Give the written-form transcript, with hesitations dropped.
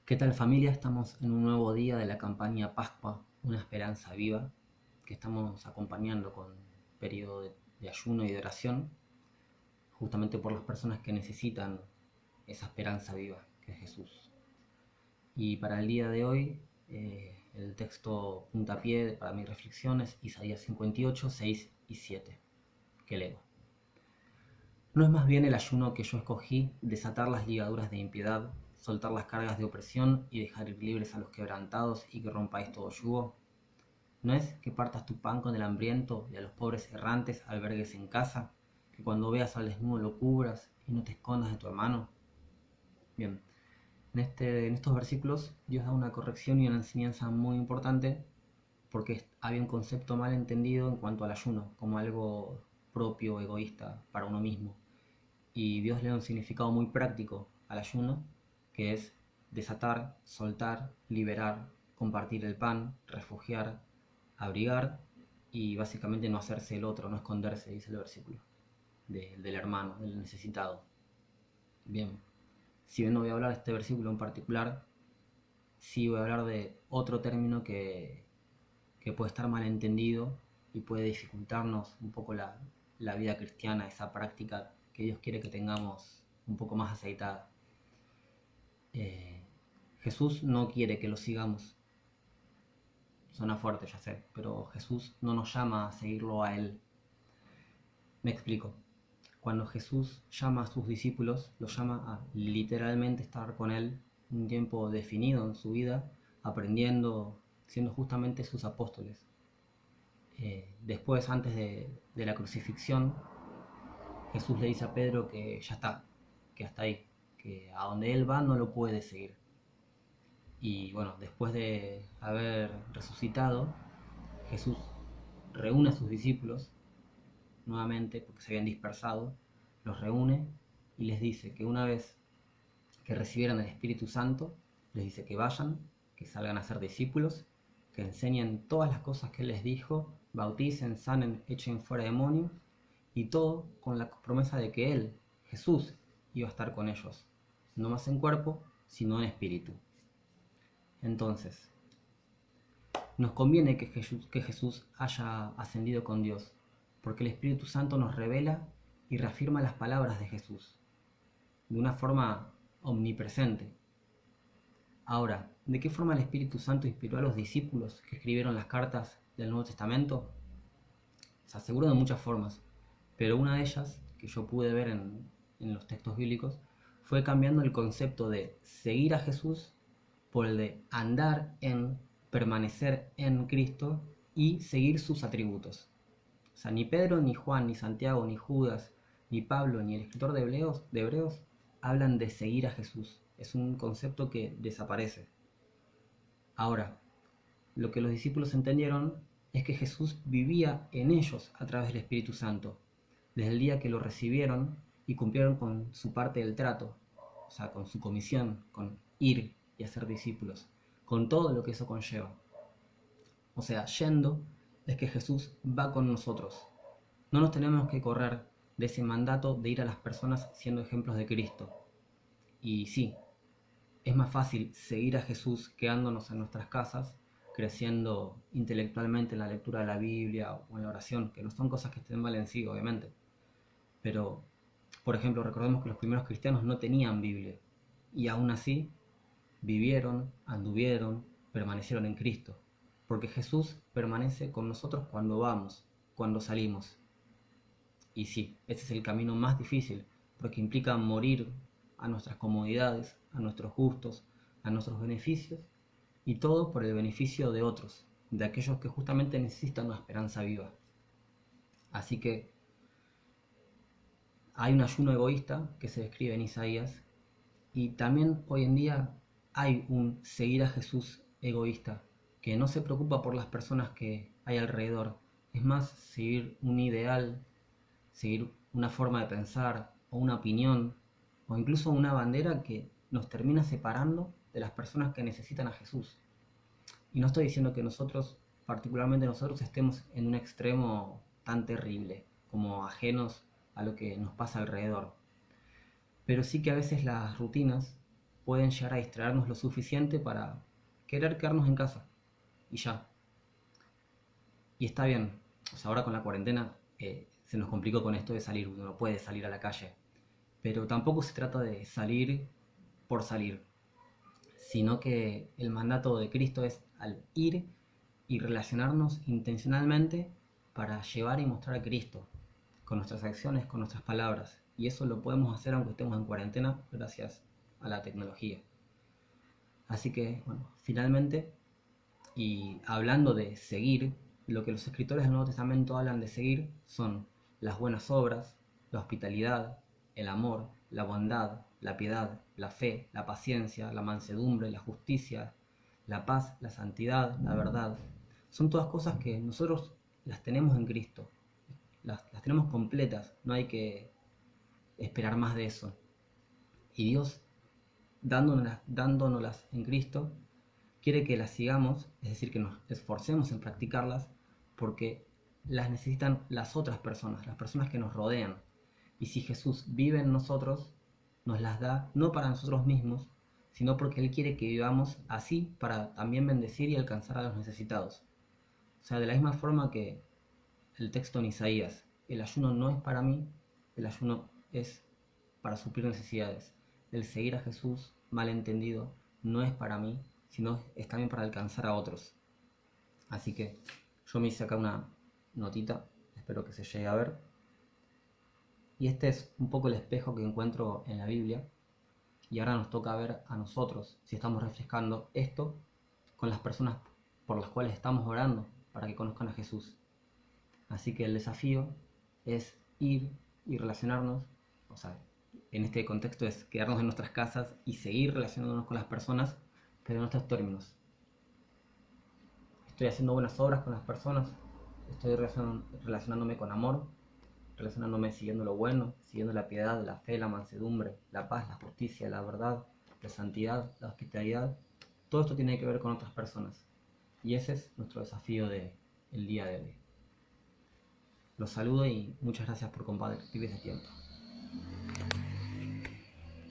¿Qué tal, familia? Estamos en un nuevo día de la campaña Pascua, una esperanza viva, que estamos acompañando con un periodo de ayuno y de oración, justamente por las personas que necesitan esa esperanza viva, que es Jesús. Y para el día de hoy, el texto puntapié para mi reflexión es Isaías 58, 6 y 7, que leo. ¿No es más bien el ayuno que yo escogí desatar las ligaduras de impiedad, soltar las cargas de opresión y dejar ir libres a los quebrantados y que rompáis todo yugo? ¿No es que partas tu pan con el hambriento y a los pobres errantes albergues en casa, que cuando veas al desnudo lo cubras y no te escondas de tu hermano? Bien, en estos versículos Dios da una corrección y una enseñanza muy importante porque había un concepto mal entendido en cuanto al ayuno, como algo propio, egoísta, para uno mismo. Y Dios le da un significado muy práctico al ayuno, que es desatar, soltar, liberar, compartir el pan, refugiar, abrigar y básicamente no hacerse el otro, no esconderse, dice el versículo, del hermano, del necesitado. Bien, si bien no voy a hablar de este versículo en particular, sí voy a hablar de otro término que puede estar mal entendido y puede dificultarnos un poco la vida cristiana, esa práctica que Dios quiere que tengamos un poco más aceitada. Jesús no quiere que lo sigamos. Suena fuerte, ya sé, pero Jesús no nos llama a seguirlo a Él. Me explico. Cuando Jesús llama a sus discípulos, los llama a literalmente estar con Él un tiempo definido en su vida, aprendiendo, siendo justamente sus apóstoles. Después, antes de la crucifixión, Jesús le dice a Pedro que ya está, que hasta ahí, que a donde Él va no lo puede seguir. Y bueno, después de haber resucitado, Jesús reúne a sus discípulos nuevamente, porque se habían dispersado, los reúne y les dice que una vez que recibieran el Espíritu Santo, les dice que vayan, que salgan a ser discípulos, que enseñen todas las cosas que Él les dijo, bauticen, sanen, echen fuera demonios, y todo con la promesa de que Él, Jesús, iba a estar con ellos, no más en cuerpo, sino en espíritu. Entonces, nos conviene que Jesús haya ascendido con Dios, porque el Espíritu Santo nos revela y reafirma las palabras de Jesús, de una forma omnipresente. Ahora, ¿de qué forma el Espíritu Santo inspiró a los discípulos que escribieron las cartas del Nuevo Testamento? Se aseguró de muchas formas, pero una de ellas, que yo pude ver en los textos bíblicos, fue cambiando el concepto de seguir a Jesús por el de andar en, permanecer en Cristo y seguir sus atributos. O sea, ni Pedro, ni Juan, ni Santiago, ni Judas, ni Pablo, ni el escritor de Hebreos hablan de seguir a Jesús. Es un concepto que desaparece. Ahora, lo que los discípulos entendieron es que Jesús vivía en ellos a través del Espíritu Santo, desde el día que lo recibieron y cumplieron con su parte del trato, o sea, con su comisión, con ir y hacer discípulos, con todo lo que eso conlleva. O sea, yendo es que Jesús va con nosotros. No nos tenemos que correr de ese mandato de ir a las personas siendo ejemplos de Cristo. Y sí, es más fácil seguir a Jesús quedándonos en nuestras casas, creciendo intelectualmente en la lectura de la Biblia o en la oración, que no son cosas que estén mal en sí, obviamente. Pero, por ejemplo, recordemos que los primeros cristianos no tenían Biblia y aún así vivieron, anduvieron, permanecieron en Cristo. Porque Jesús permanece con nosotros cuando vamos, cuando salimos. Y sí, ese es el camino más difícil, porque implica morir a nuestras comodidades, a nuestros gustos, a nuestros beneficios, y todo por el beneficio de otros, de aquellos que justamente necesitan una esperanza viva. Así que hay un ayuno egoísta que se describe en Isaías, y también hoy en día hay un seguir a Jesús egoísta, que no se preocupa por las personas que hay alrededor. Es más, seguir un ideal, seguir una forma de pensar o una opinión o incluso una bandera que nos termina separando de las personas que necesitan a Jesús. Y no estoy diciendo que nosotros, particularmente nosotros, estemos en un extremo tan terrible como ajenos a lo que nos pasa alrededor. Pero sí que a veces las rutinas pueden llegar a distraernos lo suficiente para querer quedarnos en casa y ya. Y está bien, o sea, ahora con la cuarentena se nos complicó con esto de salir, uno no puede salir a la calle, pero tampoco se trata de salir por salir, sino que el mandato de Cristo es al ir y relacionarnos intencionalmente para llevar y mostrar a Cristo, con nuestras acciones, con nuestras palabras. Y eso lo podemos hacer aunque estemos en cuarentena gracias a la tecnología. Así que, bueno, finalmente, y hablando de seguir, lo que los escritores del Nuevo Testamento hablan de seguir son las buenas obras, la hospitalidad, el amor, la bondad, la piedad, la fe, la paciencia, la mansedumbre, la justicia, la paz, la santidad, la verdad. Son todas cosas que nosotros las tenemos en Cristo, las tenemos completas, no hay que esperar más de eso. Y Dios, dándonoslas en Cristo, quiere que las sigamos, es decir, que nos esforcemos en practicarlas, porque las necesitan las otras personas, las personas que nos rodean. Y si Jesús vive en nosotros, nos las da no para nosotros mismos, sino porque Él quiere que vivamos así para también bendecir y alcanzar a los necesitados. O sea, de la misma forma que el texto en Isaías, el ayuno no es para mí, el ayuno es para suplir necesidades. El seguir a Jesús, mal entendido, no es para mí, sino es también para alcanzar a otros. Así que yo me hice acá una notita, espero que se llegue a ver. Y este es un poco el espejo que encuentro en la Biblia. Y ahora nos toca ver a nosotros si estamos refrescando esto con las personas por las cuales estamos orando para que conozcan a Jesús. Así que el desafío es ir y relacionarnos, o sea, en este contexto es quedarnos en nuestras casas y seguir relacionándonos con las personas, pero en estos términos. Estoy haciendo buenas obras con las personas, estoy relacionándome con amor, relacionándome siguiendo lo bueno, siguiendo la piedad, la fe, la mansedumbre, la paz, la justicia, la verdad, la santidad, la hospitalidad. Todo esto tiene que ver con otras personas. Y ese es nuestro desafío del día de hoy. Los saludo y muchas gracias por compartir este tiempo.